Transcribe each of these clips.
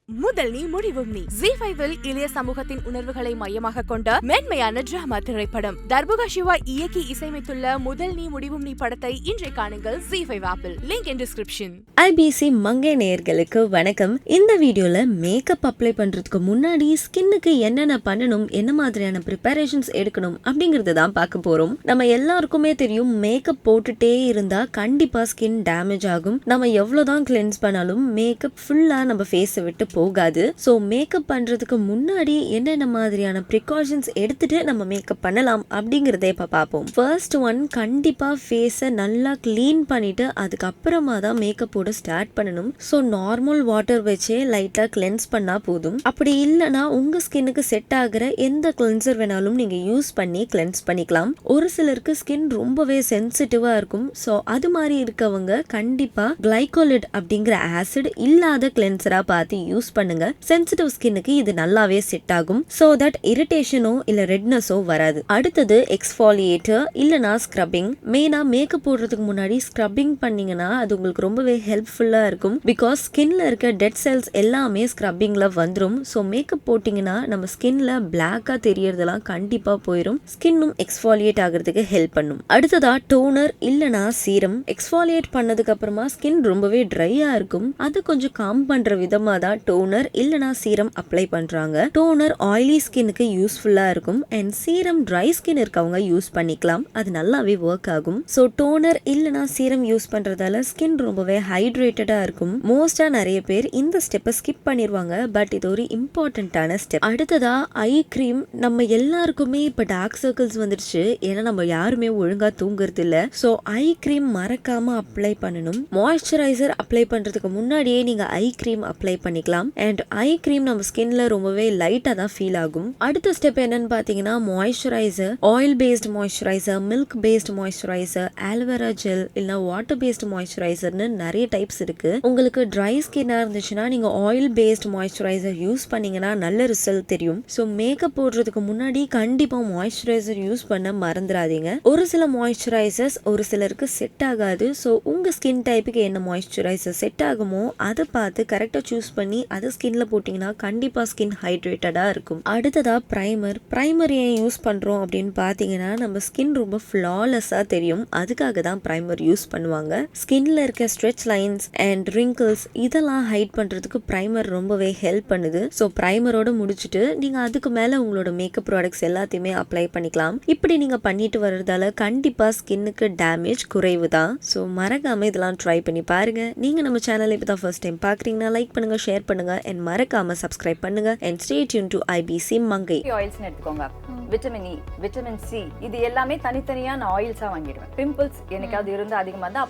முதல் நீ முடிவும் நீ. ஜி5 இளைய சமூகத்தின் உணர்வுகளை மையமாக கொண்ட மென்மையான டிராமா திரைப்படம். தர்புகா சிவா இயக்கி இசையமைத்துள்ள முதல் நீ முடிவும் நீ படத்தை இன்றை காணுங்கள் ஜி5 ஆப்பில். Link in description. IBC மங்கை நேயர்களுக்கு வணக்கம். இந்த வீடியோல மேக்கப் அப்ளை பண்றதுக்கு முன்னாடி ஸ்கின்னுக்கு என்னென்ன பண்ணணும், என்ன மாதிரியான ப்ரிப்பரேஷன்ஸ் எடுக்கணும் அப்படிங்கறத தான் பார்க்க போறோம். நம்ம எல்லாருக்குமே தெரியும், மேக்கப் போட்டுட்டே இருந்தா கண்டிப்பா ஸ்கின் டேமேஜ் ஆகும். நம்ம எவ்வளவுதான் கிளென்ஸ் பண்ணாலும் மேக்கப் ஃபுல்லா நம்ம ஃபேஸை விட்டு போகாது. சோ மேக்கப் பண்றதுக்கு முன்னாடி என்னென்ன மாதிரியான ப்ரிகாஷன்ஸ் எடுத்துட்டு நம்ம மேக்கப் பண்ணலாம் அப்படிங்கறத இப்ப பார்ப்போம். ஃபர்ஸ்ட் ஒன், கண்டிப்பா ஃபேஸை நல்லா கிளீன் பண்ணிட்டு அதுக்கப்புறமா தான் மேக்கப் போட ஸ்டார்ட் பண்ணணும். சோ நார்மல் வாட்டர் வச்சே லைட்டா கிளென்ஸ் பண்ணா போதும். அப்படி இல்லைன்னா உங்க ஸ்கின்னுக்கு செட் ஆகிற எந்த கிளென்சர் வேணாலும் நீங்க யூஸ் பண்ணி கிளென்ஸ் பண்ணிக்கலாம். ஒரு சிலருக்கு ஸ்கின் ரொம்பவே சென்சிட்டிவா இருக்கும். சோ அது மாதிரி இருக்கவங்க கண்டிப்பா கிளைகோலிட் அப்படிங்கிற ஆசிட் இல்லாத கிளென்சரா பார்த்து யூஸ் பண்ணுங்க. சென்சிட்டிவ் ஸ்கின்னுக்கு இது நல்லாவே செட் ஆகும். சோ தட் இரிட்டேஷனோ இல்ல ரெட்னஸோ வராது. அடுத்தது எக்ஸ்ஃபாலியேட்டர் இல்லனா ஸ்க்ரப்பிங். மெயினா மேக்கப் போடுறதுக்கு முன்னாடி ஸ்க்ரப்பிங் பண்ணீங்கன்னா அது உங்களுக்கு ரொம்பவே ஹெல்ப்ஃபுல்லா இருக்கும். பிகாஸ் ஸ்கின்ல இருக்க டெட் செல்ஸ் எல்லாமே ஸ்க்ரப்பிங்ல வந்துரும். சோ மேக்கப் போட்டீங்கன்னா நம்ம ஸ்கின்ல பிளாக்கா தெரியறதெல்லாம் கண்டிப்பா போயிடும். ஸ்கின்னும் எக்ஸ்ஃபாலியேட் ஆகிறதுக்கு ஹெல்ப் பண்ணும். அடுத்ததா டோனர் இல்லனா சீரம். எக்ஸ்ஃபாலியேட் பண்ணதுக்கு அப்புறமா ஸ்கின் ரொம்பவே ட்ரையா இருக்கும். அது கொஞ்சம் காம் பண்ற விதமா தான் டோனர் இல்லனா சீரம் அப்ளை பண்றாங்க. டோனர் ஆயிலி ஸ்கின்னுக்கு யூஸ்ஃபுல்லா இருக்கும் அண்ட் சீரம் ட்ரை ஸ்கின் இருக்கவங்க யூஸ் பண்ணிக்கலாம். அது நல்லாவே ஒர்க் ஆகும். சோ டோனர் இல்லனா சீரம் யூஸ் பண்றதால ஸ்கின் ரொம்பவே ஹைட்ரேட்டடா இருக்கும். மோஸ்டா நிறைய பேர் இந்த ஸ்டெப்பை ஸ்கிப் பண்ணிடுவாங்க. பட் இது ஒரு இம்பார்ட்டன்டான ஸ்டெப். அடுத்ததா ஐ கிரீம். நம்ம எல்லாருக்குமே இப்ப டார்க் சர்க்கிள்ஸ் வந்துருச்சு. ஏன்னா நம்ம யாருமே ஒழுங்கா தூங்குறது இல்ல. சோ ஐ கிரீம் மறக்காம அப்ளை பண்ணணும். மாய்ஸ்சரைசர் அப்ளை பண்றதுக்கு முன்னாடியே நீங்க ஐ கிரீம் அப்ளை பண்ணிக்கலாம். அண்ட் ஐ கிரீம் நம்ம ஸ்கின்ல ரொம்பவே லைட்டா தான் ஃபீல் ஆகும். அடுத்த ஸ்டெப் என்னன்னு பாத்தீங்கன்னா moisturiser. Oil based moisturiser, milk based moisturiser, aloe vera gel இல்ல வாட்டர் பேஸ்ட் மாய்ஸ்சரைசர்னு நிறைய டைப்ஸ் இருக்கு. உங்களுக்கு ட்ரை ஸ்கின்னா இருந்துச்சுன்னா நீங்க ஆயில் பேஸ்ட் மாய்ஸ்சரைசர் யூஸ் பண்ணீங்கன்னா நல்ல ரிசல்ட் தெரியும். ஸோ மேக்கப் போடுறதுக்கு முன்னாடி கண்டிப்பா மாய்ஸ்சரைசர் யூஸ் பண்ண மறந்துடாதீங்க. ஒரு சில மாய்ஸ்சரைசர்ஸ் ஒரு சிலருக்கு செட் ஆகாது. ஸோ உங்க ஸ்கின் டைப்புக்கு என்ன மாய்ஸ்சரைசர் செட் ஆகுமோ அதை பார்த்து கரெக்டா சூஸ் பண்ணி அதை ஸ்கின்ல போட்டீங்கன்னா கண்டிப்பா ஸ்கின் ஹைட்ரேட்டடா இருக்கும். அடுத்ததா பிரைமர். பிரைமர் ஏன் யூஸ் பண்றோம் அப்படின்னு பாத்தீங்கன்னா நம்ம ஸ்கின் ரொம்ப ஃபிளாலெஸ்ஸா தெரியும். அதுக்காக தான் பிரைமர் யூஸ் பண்ணுவாங்க. ஸ்கின்ல இருக்க ஸ்ட்ரெச் லைன்ஸ் அண்ட் ரிங்கிள்ஸ் இதெல்லாம் ஹைட் பண்றதுக்கு பிரைமர் ரொம்பவே ஹெல்ப் பண்ணுது. ஸோ பிரைமரோட முடிச்சுட்டு நீங்க அதுக்கு மேல உங்களோட மேக்கப் ப்ராடக்ட்ஸ் எல்லாத்தையுமே அப்ளை பண்ணிக்கலாம். இப்படி நீங்க பண்ணிட்டு வர்றதால கண்டிப்பா ஸ்கின்னுக்கு டேமேஜ் குறைவு தான். ஸோ மறக்காம இதெல்லாம் ட்ரை பண்ணி பாருங்க. நீங்க நம்ம சேனலை இப்போ தான் ஃபர்ஸ்ட் டைம் பாக்குறீங்கன்னா லைக் பண்ணுங்க, ஷேர் பண்ணுங்க and மறக்காம சப்ஸ்கிரைப் பண்ணுங்க and stay tuned to IBC Mangai. Oils எடுத்துக்கோங்க. விட்டமின் E, விட்டமின் C இது எல்லாமே தனித்தனியா நான் ஆயில்ஸா வாங்கிடுவேன். பிம்பிள்ஸ் என்னைக்காவது இருந்து அதிகமா இருந்தா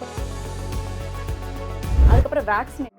அதுக்கப்புறம் வேக்சின்